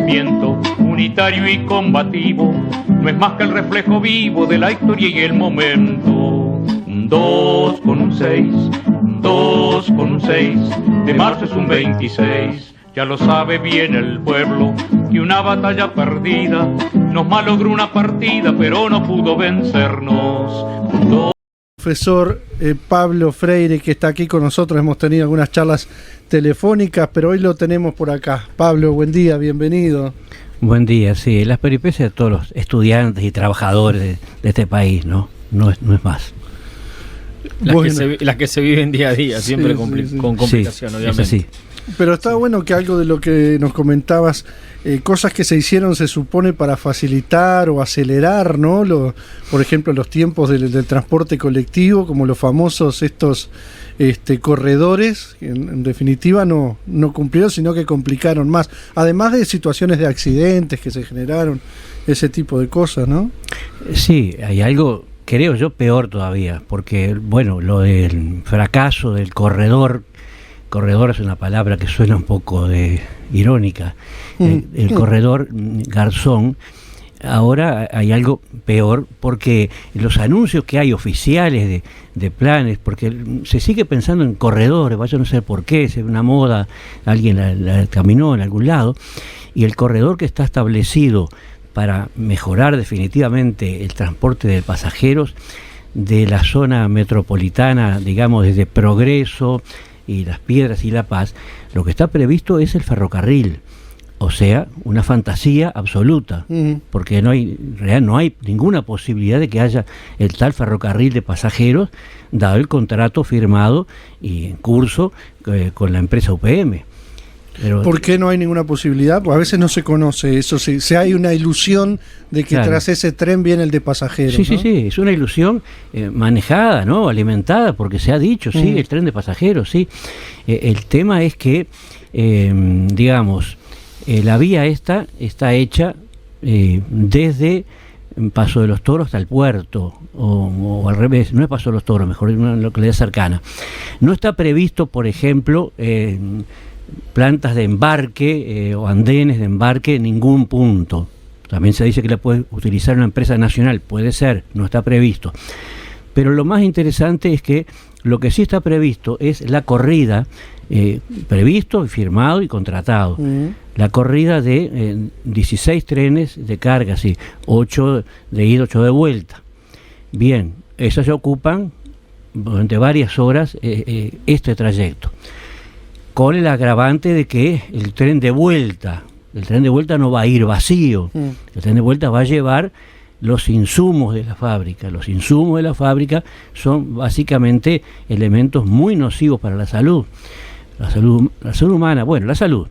movimiento unitario y combativo no es más que el reflejo vivo de la historia y el momento. Un 2 con un 6, un 2 con un 6, de marzo es un 26. Ya lo sabe bien el pueblo que una batalla perdida nos malogró una partida, pero no pudo vencernos. Profesor Pablo Freire, que está aquí con nosotros, hemos tenido algunas charlas telefónicas, pero hoy lo tenemos por acá. Pablo, buen día, bienvenido. Buen día, sí, las peripecias de todos los estudiantes y trabajadores de este país, ¿no? No es más. Las que se viven día a día, siempre sí, con complicación, sí, obviamente. Sí. Pero está bueno que algo de lo que nos comentabas, cosas que se hicieron se supone para facilitar o acelerar, ¿no? Por ejemplo, los tiempos del transporte colectivo, como los famosos estos corredores, que en definitiva no cumplieron, sino que complicaron más. Además de situaciones de accidentes que se generaron, ese tipo de cosas, ¿no? Sí, hay algo, creo yo, peor todavía, porque, bueno, lo del fracaso del corredor es una palabra que suena un poco irónica, el corredor Garzón. Ahora hay algo peor, porque los anuncios que hay oficiales de planes, porque se sigue pensando en corredores, vaya a no sé por qué, es una moda, alguien la caminó en algún lado, y el corredor que está establecido para mejorar definitivamente el transporte de pasajeros de la zona metropolitana, digamos desde Progreso y Las Piedras y La Paz, lo que está previsto es el ferrocarril, o sea, una fantasía absoluta, porque no hay ninguna posibilidad de que haya el tal ferrocarril de pasajeros, dado el contrato firmado y en curso con la empresa UPM. Pero, ¿por qué no hay ninguna posibilidad? Pues a veces no se conoce eso, si hay una ilusión de que claro, tras ese tren viene el de pasajeros. Sí, ¿no? sí, es una ilusión manejada, ¿no? Alimentada, porque se ha dicho, sí, el tren de pasajeros, sí. El tema es que, digamos, la vía esta está hecha desde Paso de los Toros hasta el puerto, o al revés, no es Paso de los Toros, mejor en una localidad cercana. No está previsto, por ejemplo, plantas de embarque o andenes de embarque en ningún punto. También se dice que la puede utilizar una empresa nacional, puede ser, no está previsto. Pero lo más interesante es que lo que sí está previsto es la corrida, previsto, firmado y contratado. La corrida de 16 trenes de carga, sí, 8 de ida, 8 de vuelta. Bien, esas se ocupan durante varias horas este trayecto, con el agravante de que el tren de vuelta no va a ir vacío, el tren de vuelta va a llevar los insumos de la fábrica. Los insumos de la fábrica son básicamente elementos muy nocivos para la salud humana, bueno, la salud.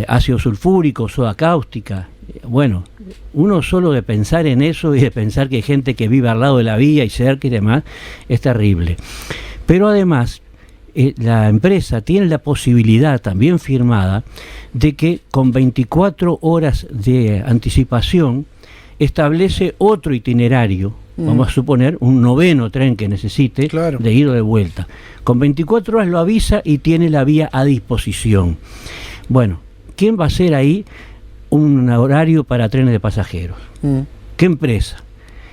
Ácido sulfúrico, soda cáustica, bueno, uno solo de pensar en eso y de pensar que hay gente que vive al lado de la vía y cerca y demás, es terrible. Pero además, la empresa tiene la posibilidad también firmada de que con 24 horas de anticipación establece otro itinerario, vamos a suponer un noveno tren que necesite, claro, de ida o de vuelta. Con 24 horas lo avisa y tiene la vía a disposición. Bueno, ¿quién va a hacer ahí un horario para trenes de pasajeros? ¿Qué empresa?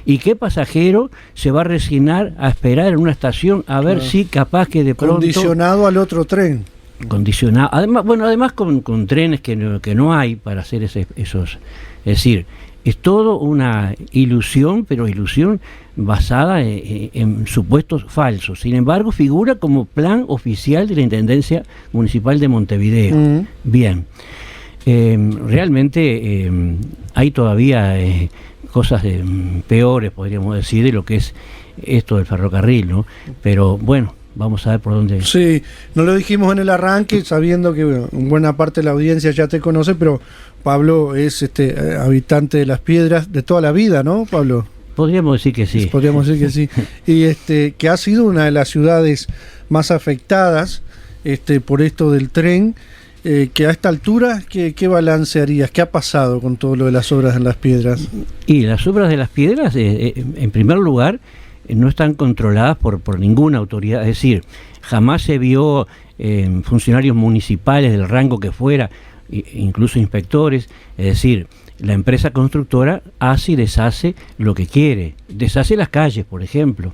¿Y qué pasajero se va a resignar a esperar en una estación a ver si capaz que de pronto... Condicionado al otro tren. Condicionado. Además con trenes que no hay para hacer esos... Es decir, es todo una ilusión, pero ilusión basada en supuestos falsos. Sin embargo, figura como plan oficial de la Intendencia Municipal de Montevideo. Bien. Realmente hay todavía... cosas peores, podríamos decir, de lo que es esto del ferrocarril, ¿no? Pero bueno, vamos a ver por dónde... Sí, no lo dijimos en el arranque, sabiendo que buena parte de la audiencia ya te conoce, pero Pablo es habitante de Las Piedras de toda la vida, ¿no, Pablo? Podríamos decir que sí. Podríamos decir que sí. Y que ha sido una de las ciudades más afectadas por esto del tren. Que a esta altura, ¿qué balance harías? ¿Qué ha pasado con todo lo de las obras en Las Piedras? Y las obras de Las Piedras, en primer lugar, no están controladas por ninguna autoridad. Es decir, jamás se vio funcionarios municipales del rango que fuera incluso inspectores, es decir, la empresa constructora hace y deshace lo que quiere, deshace las calles, por ejemplo,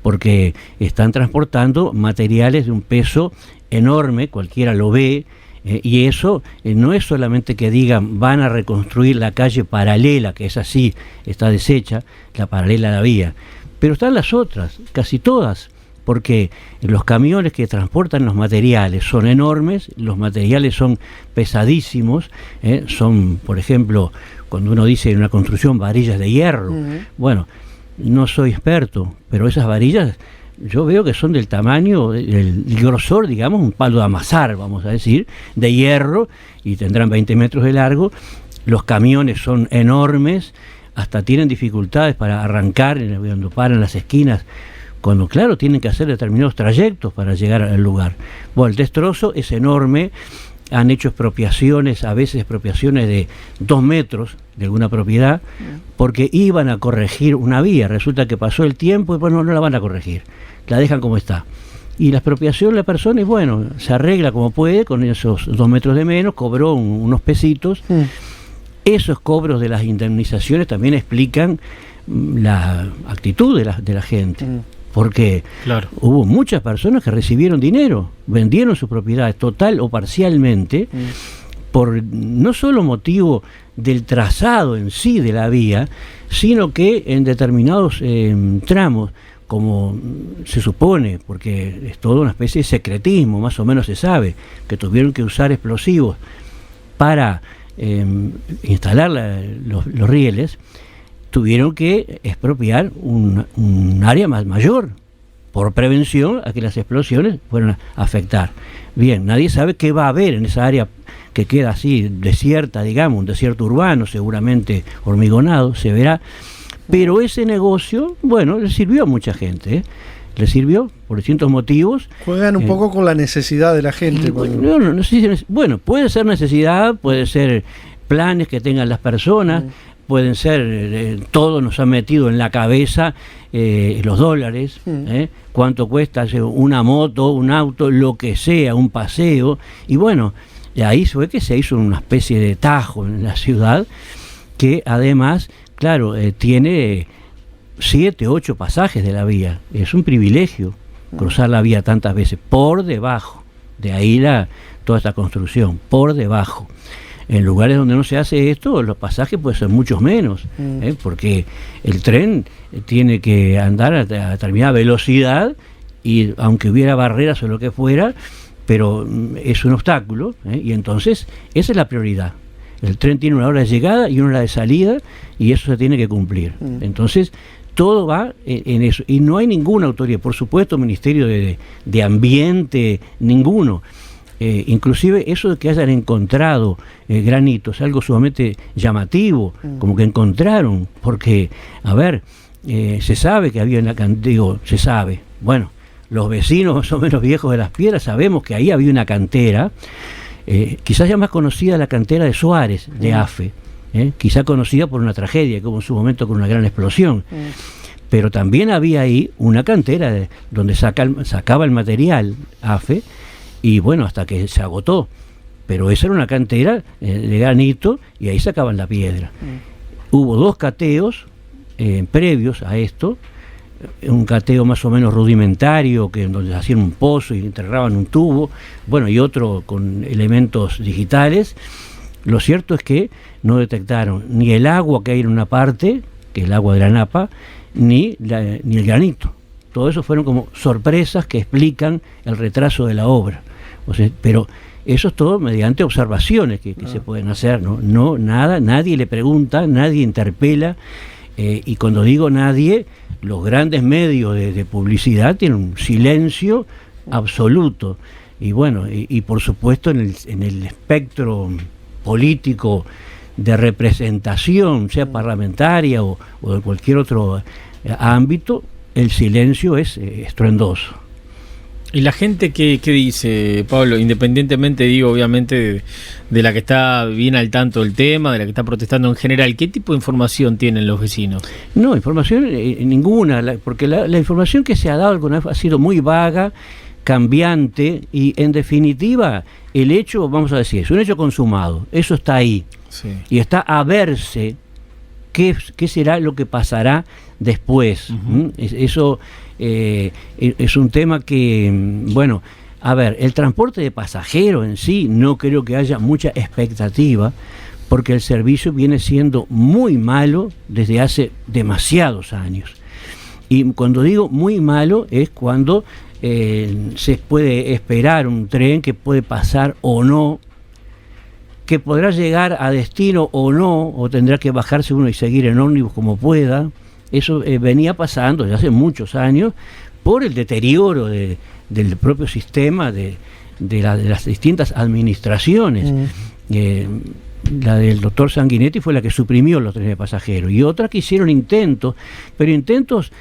porque están transportando materiales de un peso enorme, cualquiera lo ve, y eso no es solamente que digan van a reconstruir la calle paralela, que es así, está deshecha, la paralela a la vía, pero están las otras, casi todas, porque los camiones que transportan los materiales son enormes, los materiales son pesadísimos, son, por ejemplo, cuando uno dice en una construcción varillas de hierro, bueno, no soy experto, pero esas varillas yo veo que son del tamaño, el grosor, digamos, un palo de amasar, vamos a decir, de hierro, y tendrán 20 metros de largo. Los camiones son enormes, hasta tienen dificultades para arrancar cuando paran las esquinas, cuando, claro, tienen que hacer determinados trayectos para llegar al lugar. Bueno, el destrozo es enorme, han hecho expropiaciones, a veces expropiaciones de 2 metros de alguna propiedad, porque iban a corregir una vía, resulta que pasó el tiempo y bueno, no la van a corregir, la dejan como está. Y la expropiación, la persona, y bueno, se arregla como puede, con esos 2 metros de menos, cobró unos pesitos. Esos cobros de las indemnizaciones también explican la actitud de la gente. Porque claro, hubo muchas personas que recibieron dinero, vendieron sus propiedades total o parcialmente, por no solo motivo del trazado en sí de la vía, sino que en determinados tramos, como se supone, porque es toda una especie de secretismo, más o menos se sabe, que tuvieron que usar explosivos para instalar los rieles, tuvieron que expropiar un área más mayor, por prevención a que las explosiones fueran a afectar. Bien, nadie sabe qué va a haber en esa área que queda así desierta, digamos, un desierto urbano, seguramente hormigonado, se verá, pero ese negocio, bueno, le sirvió a mucha gente, le sirvió por distintos motivos. Juegan un poco con la necesidad de la gente. No sé si, bueno, puede ser necesidad, puede ser planes que tengan las personas, pueden ser, todo nos ha metido en la cabeza los dólares, cuánto cuesta una moto, un auto, lo que sea, un paseo, y bueno, ahí fue que se hizo una especie de tajo en la ciudad, que además, claro, tiene 7, 8 pasajes de la vía, es un privilegio cruzar la vía tantas veces, por debajo, de ahí toda esta construcción, por debajo. En lugares donde no se hace esto, los pasajes pueden ser muchos menos, porque el tren tiene que andar a determinada velocidad y aunque hubiera barreras o lo que fuera, pero es un obstáculo, y entonces esa es la prioridad. El tren tiene una hora de llegada y una hora de salida y eso se tiene que cumplir. Entonces todo va en eso y no hay ninguna autoridad, por supuesto, Ministerio de Ambiente, ninguno. Inclusive eso de que hayan encontrado granitos es algo sumamente llamativo, como que encontraron, porque, a ver, se sabe que había una cantera, se sabe, bueno, los vecinos más o menos viejos de Las Piedras sabemos que ahí había una cantera, quizás ya más conocida la cantera de Suárez, de AFE, quizá conocida por una tragedia, como en su momento con una gran explosión, pero también había ahí una cantera donde sacaba el material AFE, y bueno, hasta que se agotó, pero esa era una cantera de granito y ahí sacaban la piedra. Hubo 2 cateos previos a esto, un cateo más o menos rudimentario, donde hacían un pozo y enterraban un tubo, bueno, y otro con elementos digitales. Lo cierto es que no detectaron ni el agua que hay en una parte, que es el agua de la napa, ni el granito. Todo eso fueron como sorpresas que explican el retraso de la obra. O sea, pero eso es todo mediante observaciones que se pueden hacer, no nada, nadie le pregunta, nadie interpela, y cuando digo nadie, los grandes medios de publicidad tienen un silencio absoluto. Y bueno, y por supuesto en el espectro político de representación, sea parlamentaria o de cualquier otro ámbito, el silencio es estruendoso. ¿Y la gente qué dice, Pablo? Independientemente, digo, obviamente, de la que está bien al tanto del tema, de la que está protestando en general, ¿qué tipo de información tienen los vecinos? No, información ninguna, porque la información que se ha dado alguna vez ha sido muy vaga, cambiante y en definitiva el hecho, vamos a decir, es un hecho consumado, eso está ahí, Sí. y está a verse qué será lo que pasará después. Ujú. Eso es un tema que, bueno, a ver, el transporte de pasajeros en sí no creo que haya mucha expectativa, porque el servicio viene siendo muy malo desde hace demasiados años. Y cuando digo muy malo es cuando se puede esperar un tren que puede pasar o no, que podrá llegar a destino o no, o tendrá que bajarse uno y seguir en ómnibus como pueda. Eso venía pasando desde hace muchos años por el deterioro del propio sistema de las distintas administraciones. La del doctor Sanguinetti fue la que suprimió los trenes de pasajeros, y otras que hicieron intentos, pero intentos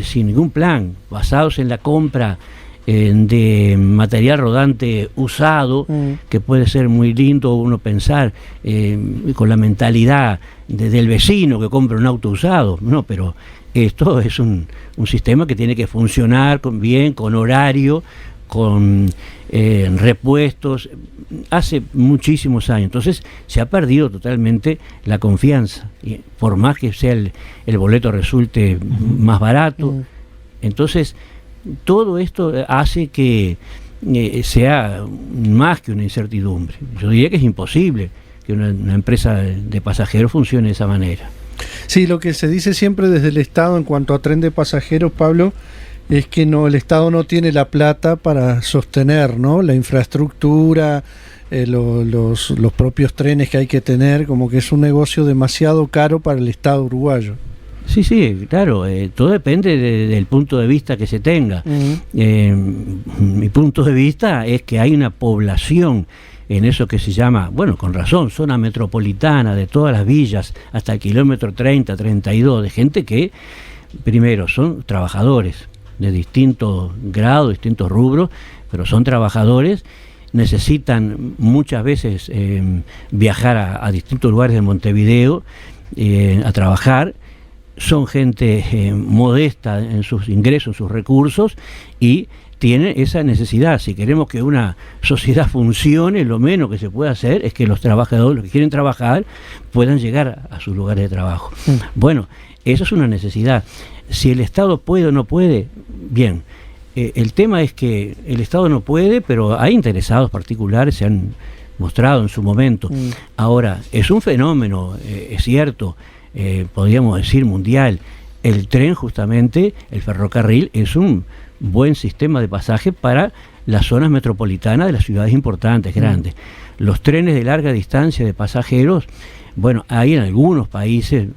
sin ningún plan, basados en la compra de material rodante usado, que puede ser muy lindo uno pensar con la mentalidad del vecino que compra un auto usado, no, pero esto es un sistema que tiene que funcionar bien, con horario, con repuestos, hace muchísimos años. Entonces se ha perdido totalmente la confianza, y por más que sea el boleto resulte más barato. Entonces todo esto hace que sea más que una incertidumbre. Yo diría que es imposible que una empresa de pasajeros funcione de esa manera. Sí, lo que se dice siempre desde el Estado en cuanto a tren de pasajeros, Pablo, es que el Estado no tiene la plata para sostener, ¿no?, la infraestructura, los propios trenes que hay que tener, como que es un negocio demasiado caro para el Estado uruguayo. Sí, sí, claro, todo depende del punto de vista que se tenga. Mi punto de vista es que hay una población en eso que se llama, bueno, con razón, zona metropolitana, de todas las villas hasta el kilómetro 30, 32, de gente que, primero, son trabajadores de distintos grados, distintos rubros, pero son trabajadores, necesitan muchas veces viajar a distintos lugares de Montevideo a trabajar. Son gente modesta en sus ingresos, en sus recursos, y tienen esa necesidad. Si queremos que una sociedad funcione, lo menos que se puede hacer es que los trabajadores, los que quieren trabajar, puedan llegar a sus lugares de trabajo. Bueno, eso es una necesidad. Si el Estado puede o no puede, bien. El tema es que el Estado no puede, pero hay interesados particulares, se han mostrado en su momento. Ahora, es un fenómeno, es cierto, podríamos decir mundial. El tren, justamente, el ferrocarril, es un buen sistema de pasaje para las zonas metropolitanas de las ciudades importantes, grandes. Los trenes de larga distancia de pasajeros, bueno, hay en algunos países,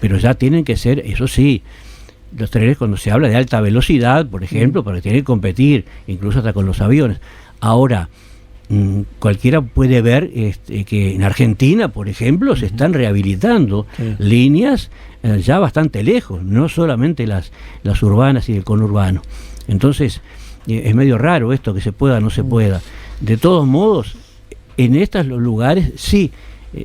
pero ya tienen que ser, eso sí, los trenes cuando se habla de alta velocidad, por ejemplo, porque tienen que competir, incluso hasta con los aviones. Ahora, cualquiera puede ver que en Argentina, por ejemplo, se están rehabilitando líneas ya bastante lejos, no solamente las urbanas y el conurbano. Entonces, es medio raro esto, que se pueda o no se pueda. De todos modos, en estos lugares sí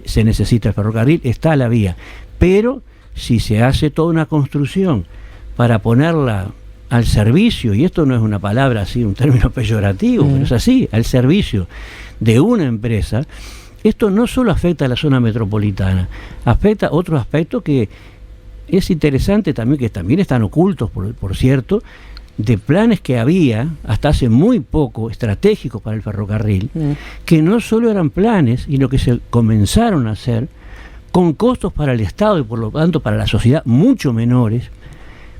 se necesita el ferrocarril, está la vía, pero si se hace toda una construcción para ponerla al servicio, y esto no es una palabra así, un término peyorativo, pero es así, al servicio de una empresa, esto no solo afecta a la zona metropolitana, afecta otro aspecto que es interesante también, que también están ocultos, por cierto, de planes que había hasta hace muy poco estratégicos para el ferrocarril, que no solo eran planes, sino que se comenzaron a hacer con costos para el Estado y por lo tanto para la sociedad mucho menores,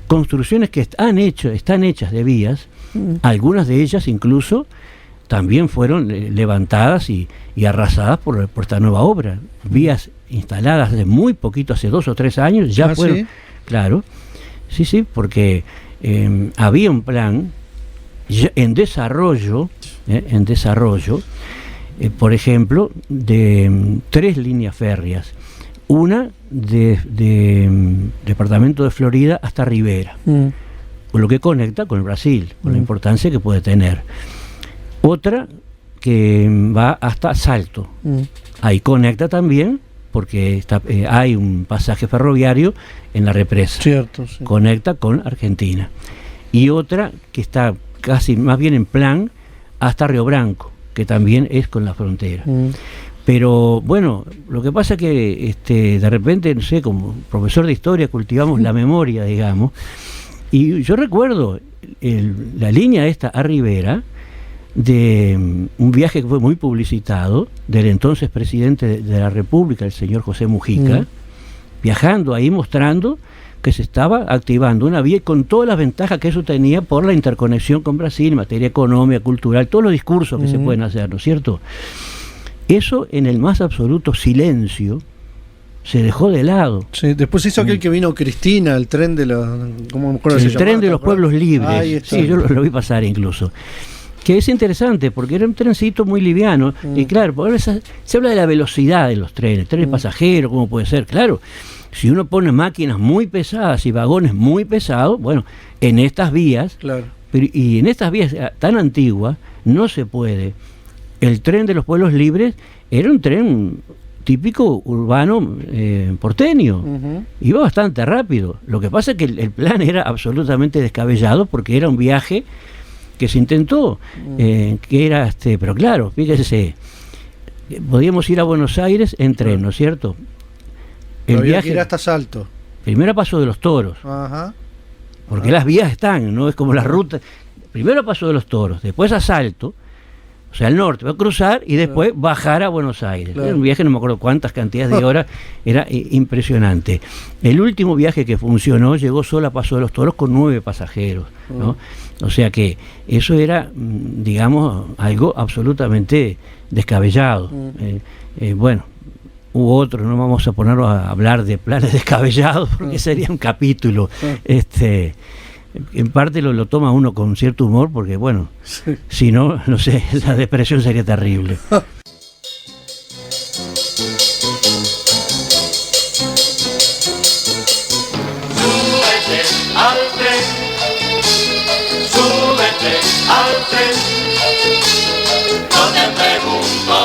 construcciones que están hechas de vías, algunas de ellas incluso también fueron levantadas y arrasadas por esta nueva obra. Vías instaladas de muy poquito, hace 2 o 3 años, ya fueron. ¿Sí? Claro, sí, porque había un plan en desarrollo, por ejemplo, de 3 líneas férreas. Una de departamento de Florida hasta Rivera, lo que conecta con el Brasil, con la importancia que puede tener. Otra que va hasta Salto, ahí conecta también, porque hay un pasaje ferroviario en la represa, cierto, sí. Conecta con Argentina. Y otra que está casi más bien en plan hasta Río Branco, que también es con la frontera. Pero bueno, lo que pasa es que de repente, no sé, como profesor de historia cultivamos la memoria, digamos, y yo recuerdo la línea esta a Rivera, de un viaje que fue muy publicitado, del entonces presidente de la República, el señor José Mujica, viajando ahí mostrando que se estaba activando una vía con todas las ventajas que eso tenía por la interconexión con Brasil, en materia económica, cultural, todos los discursos que se pueden hacer, ¿no es cierto? Eso en el más absoluto silencio se dejó de lado. Sí, después hizo aquel que vino Cristina, el tren de los... ¿cómo me acuerdo? El tren de los pueblos libres. Sí, yo lo vi pasar incluso. Que es interesante porque era un trencito muy liviano. Y claro, se habla de la velocidad de los trenes pasajeros, ¿cómo puede ser? Claro, si uno pone máquinas muy pesadas y vagones muy pesados, bueno, en estas vías, claro. Y en estas vías tan antiguas, no se puede. El tren de los pueblos libres era un tren típico urbano porteño. Iba bastante rápido. Lo que pasa es que el plan era absolutamente descabellado porque era un viaje que se intentó, que era, pero claro, fíjese, podíamos ir a Buenos Aires en tren, ¿no es cierto? El viaje era hasta Salto. Primero a Paso de los Toros, porque las vías están, no es como las rutas. Primero a Paso de los Toros, después a Salto, o sea, al norte, va a cruzar y después bajar a Buenos Aires. Claro. Era un viaje, no me acuerdo cuántas cantidades de horas, era impresionante. El último viaje que funcionó llegó solo a Paso de los Toros con 9 pasajeros, ¿no? O sea que eso era, digamos, algo absolutamente descabellado. Bueno, hubo otro, no vamos a ponernos a hablar de planes descabellados porque sería un capítulo. En parte lo toma uno con cierto humor porque, bueno, si no, no sé, la depresión sería terrible. Súbete al tren, no te pregunto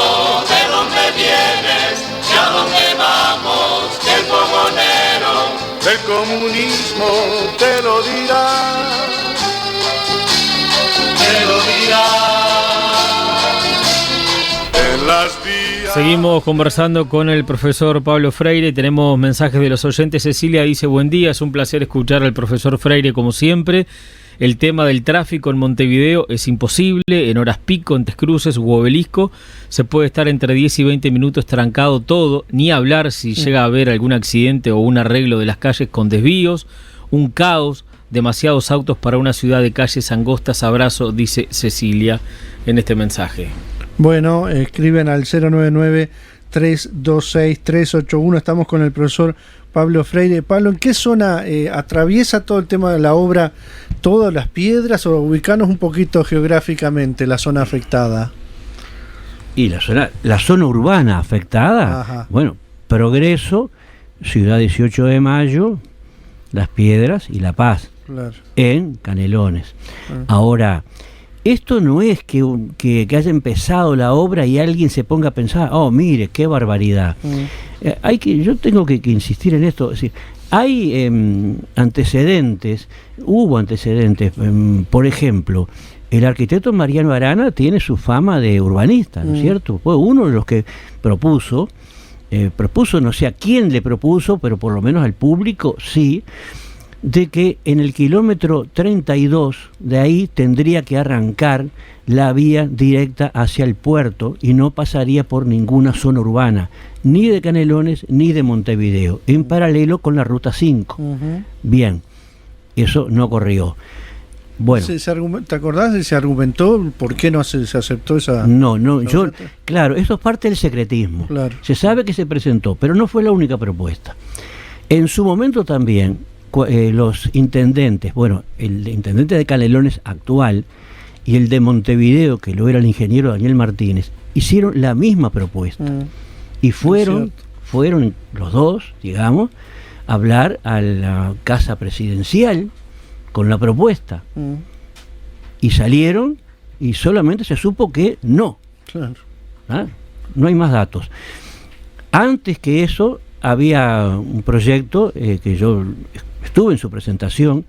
de dónde vienes, ni a dónde vamos, que el fogonero del comunismo te lo dirá, en las vías. Seguimos conversando con el profesor Pablo Freire, tenemos mensajes de los oyentes. Cecilia dice: buen día, es un placer escuchar al profesor Freire como siempre. El tema del tráfico en Montevideo es imposible, en horas pico, en Tres Cruces u Obelisco, se puede estar entre 10 y 20 minutos trancado todo, ni hablar si llega a haber algún accidente o un arreglo de las calles con desvíos, un caos, demasiados autos para una ciudad de calles angostas. Abrazo, dice Cecilia en este mensaje. Bueno, escriben al 099-326-381, estamos con el profesor Pablo Freire. Pablo, ¿en qué zona atraviesa todo el tema de la obra, todas las piedras, o ubicanos un poquito geográficamente la zona afectada? Y la zona urbana afectada, bueno, Progreso, Ciudad 18 de Mayo, Las Piedras y La Paz, claro, en Canelones. Ahora, esto no es que haya empezado la obra y alguien se ponga a pensar, oh, mire, qué barbaridad. Yo tengo que insistir en esto. Es decir, hay antecedentes, hubo antecedentes. Por ejemplo, el arquitecto Mariano Arana tiene su fama de urbanista, ¿no es cierto? Fue uno de los que propuso, no sé a quién le propuso, pero por lo menos al público sí, de que en el kilómetro 32 de ahí tendría que arrancar la vía directa hacia el puerto y no pasaría por ninguna zona urbana, ni de Canelones ni de Montevideo, en paralelo con la ruta 5. Bien, eso no ocurrió. Bueno, ¿te acordás de se argumentó por qué no se aceptó esa? No, claro, eso es parte del secretismo. Claro. Se sabe que se presentó, pero no fue la única propuesta. En su momento también los intendentes, bueno, el intendente de Canelones actual y el de Montevideo, que lo era el ingeniero Daniel Martínez, hicieron la misma propuesta. Y fueron los dos, digamos, a hablar a la casa presidencial con la propuesta. Y salieron y solamente se supo que no. Claro. No hay más datos. Antes que eso había un proyecto que yo estuve en su presentación,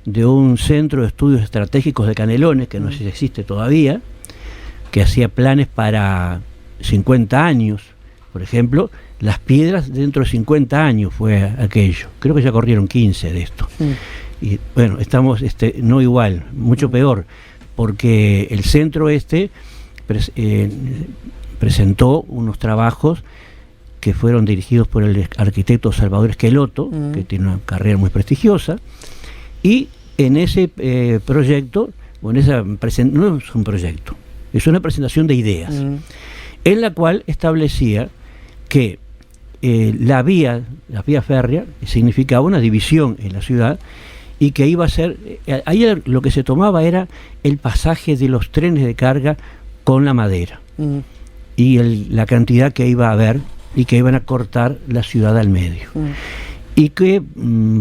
de un centro de estudios estratégicos de Canelones, que no sé si existe todavía, que hacía planes para 50 años, por ejemplo, las piedras dentro de 50 años fue aquello. Creo que ya corrieron 15 de esto. Y bueno, estamos no igual, mucho peor, porque el centro presentó unos trabajos que fueron dirigidos por el arquitecto Salvador Esqueloto, que tiene una carrera muy prestigiosa, y en ese proyecto, bueno, no es un proyecto, es una presentación de ideas, en la cual establecía que la vía férrea significaba una división en la ciudad, y que iba a ser, ahí lo que se tomaba era el pasaje de los trenes de carga con la madera, y la cantidad que iba a haber, y que iban a cortar la ciudad al medio. Y que,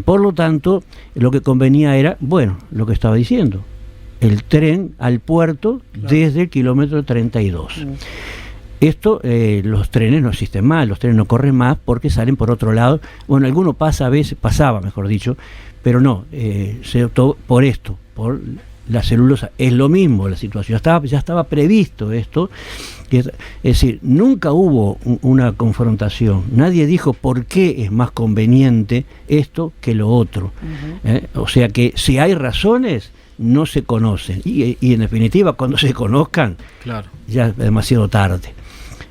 por lo tanto, lo que convenía era, bueno, lo que estaba diciendo, el tren al puerto desde el kilómetro 32. Esto, los trenes no existen más, los trenes no corren más porque salen por otro lado. Bueno, alguno pasaba, mejor dicho, pero no, se optó por esto, por la celulosa. Es lo mismo la situación, ya estaba previsto esto. Es decir, nunca hubo una confrontación, nadie dijo por qué es más conveniente esto que lo otro. O sea que si hay razones, no se conocen, y en definitiva cuando se conozcan, ya es demasiado tarde.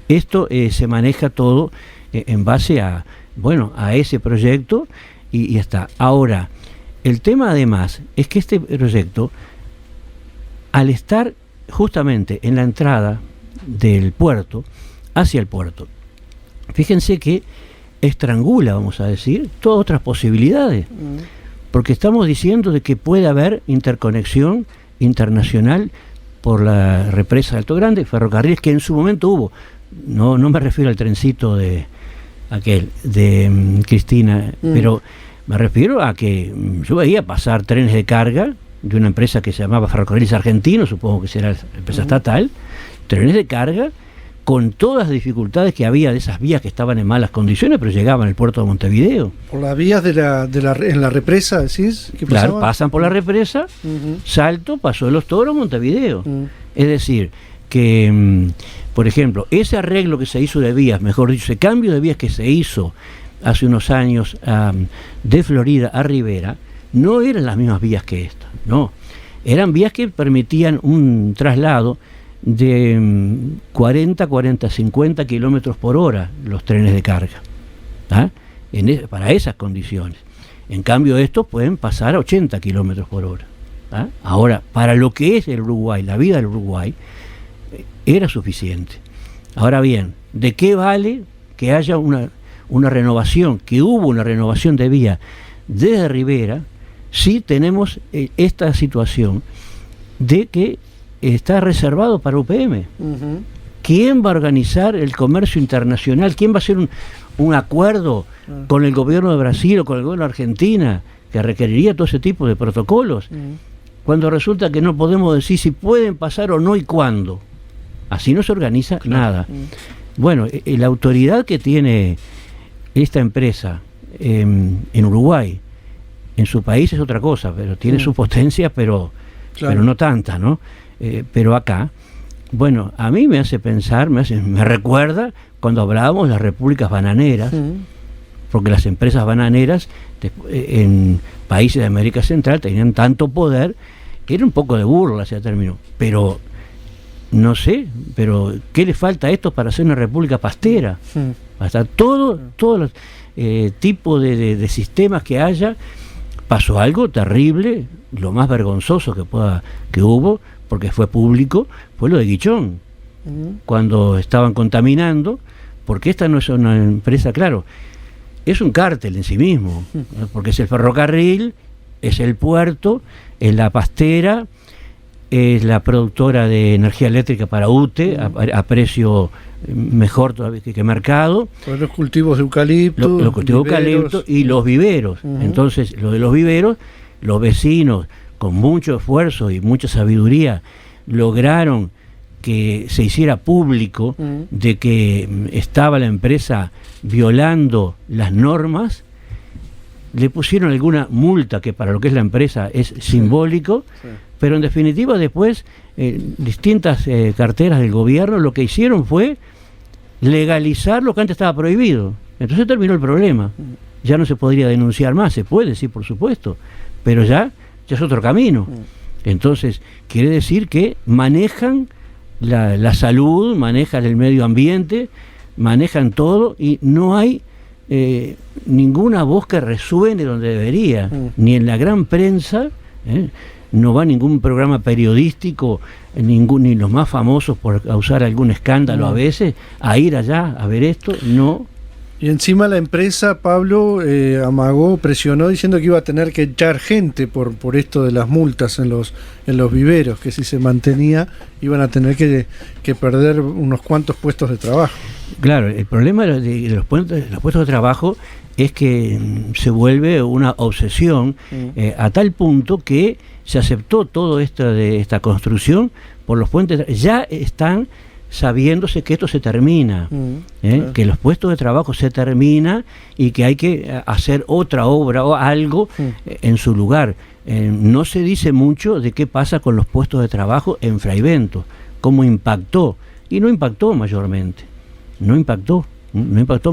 Esto se maneja todo en base a ese proyecto, y ya está. Ahora, el tema además es que este proyecto, al estar justamente en la entrada del puerto, hacia el puerto, fíjense que estrangula, vamos a decir, todas otras posibilidades, porque estamos diciendo de que puede haber interconexión internacional por la represa de Alto Grande, ferrocarriles que en su momento hubo. No me refiero al trencito de Cristina, pero me refiero a que yo veía pasar trenes de carga de una empresa que se llamaba Ferrocarriles Argentinos, supongo que será la empresa estatal, trenes de carga con todas las dificultades que había de esas vías que estaban en malas condiciones, pero llegaban al puerto de Montevideo. ¿Por las vías en la represa, decís? Claro, pasan por la represa, Salto, pasó de Los Toros a Montevideo. Es decir, que, por ejemplo, ese arreglo que se hizo de vías, mejor dicho, ese cambio de vías que se hizo hace unos años de Florida a Rivera, no eran las mismas vías que esta, no. Eran vías que permitían un traslado de 40, 50 kilómetros por hora, los trenes de carga, para esas condiciones. En cambio, estos pueden pasar a 80 kilómetros por hora. Ahora, para lo que es el Uruguay, la vida del Uruguay, era suficiente. Ahora bien, ¿de qué vale que haya una renovación, que hubo una renovación de vía desde Rivera, si tenemos esta situación de que está reservado para UPM? ¿Quién va a organizar el comercio internacional? ¿Quién va a hacer un acuerdo con el gobierno de Brasil o con el gobierno de Argentina que requeriría todo ese tipo de protocolos? Cuando resulta que no podemos decir si pueden pasar o no y cuándo. Así no se organiza nada. Bueno, la autoridad que tiene esta empresa en Uruguay, en su país es otra cosa, pero tiene su potencia, pero no tanta, ¿no? Pero acá, bueno, a mí me hace pensar, me recuerda cuando hablábamos de las repúblicas bananeras, porque las empresas bananeras en países de América Central tenían tanto poder que era un poco de burla ese término, pero no sé, pero ¿qué le falta a esto para hacer una república pastera? Hasta todos los tipos de sistemas que haya. Pasó algo terrible, lo más vergonzoso que hubo, porque fue público, fue lo de Guichón, cuando estaban contaminando, porque esta no es una empresa, claro, es un cártel en sí mismo, porque es el ferrocarril, es el puerto, es la pastera, es la productora de energía eléctrica para UTE, a precio mejor todavía que mercado. Por los cultivos de eucalipto. Los cultivos de eucalipto y los viveros. Entonces, lo de los viveros, los vecinos, con mucho esfuerzo y mucha sabiduría, lograron que se hiciera público de que estaba la empresa violando las normas le pusieron alguna multa que para lo que es la empresa es simbólico, pero en definitiva después distintas carteras del gobierno lo que hicieron fue legalizar lo que antes estaba prohibido. Entonces terminó el problema. Ya no se podría denunciar más, se puede, sí, por supuesto, pero ya es otro camino. Entonces, quiere decir que manejan la salud, manejan el medio ambiente, manejan todo y no hay ninguna voz que resuene donde debería, ni en la gran prensa, no va ningún programa periodístico, ni los más famosos por causar algún escándalo a veces, a ir allá a ver esto, no. Y encima la empresa, Pablo, amagó, presionó diciendo que iba a tener que echar gente por esto de las multas en los viveros, que si se mantenía iban a tener que perder unos cuantos puestos de trabajo. Claro, el problema de los puestos de trabajo es que se vuelve una obsesión a tal punto que se aceptó todo esto de esta construcción por los puentes. Ya están sabiéndose que esto se termina, que los puestos de trabajo se termina y que hay que hacer otra obra o algo en su lugar. No se dice mucho de qué pasa con los puestos de trabajo en Fraivento, cómo impactó, y no impactó mayormente, no impactó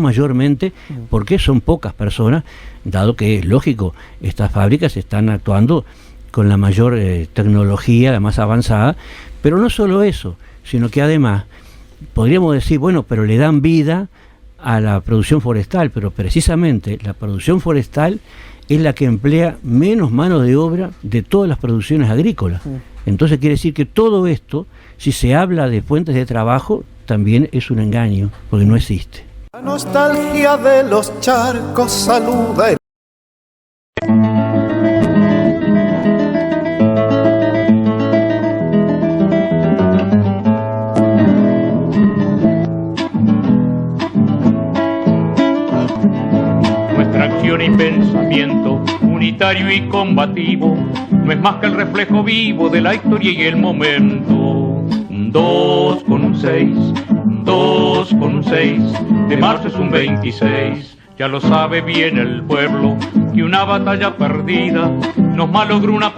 mayormente porque son pocas personas, dado que es lógico, estas fábricas están actuando con la mayor tecnología, la más avanzada, pero no solo eso, sino que además podríamos decir, bueno, pero le dan vida a la producción forestal, pero precisamente la producción forestal es la que emplea menos mano de obra de todas las producciones agrícolas. Entonces quiere decir que todo esto, si se habla de fuentes de trabajo, también es un engaño, porque no existe. La nostalgia de los charcos saluda. Y pensamiento unitario y combativo no es más que el reflejo vivo de la historia y el momento. Un 2 con un 6, un 2 con un 6, de marzo es un 26. Ya lo sabe bien el pueblo que una batalla perdida nos malogró una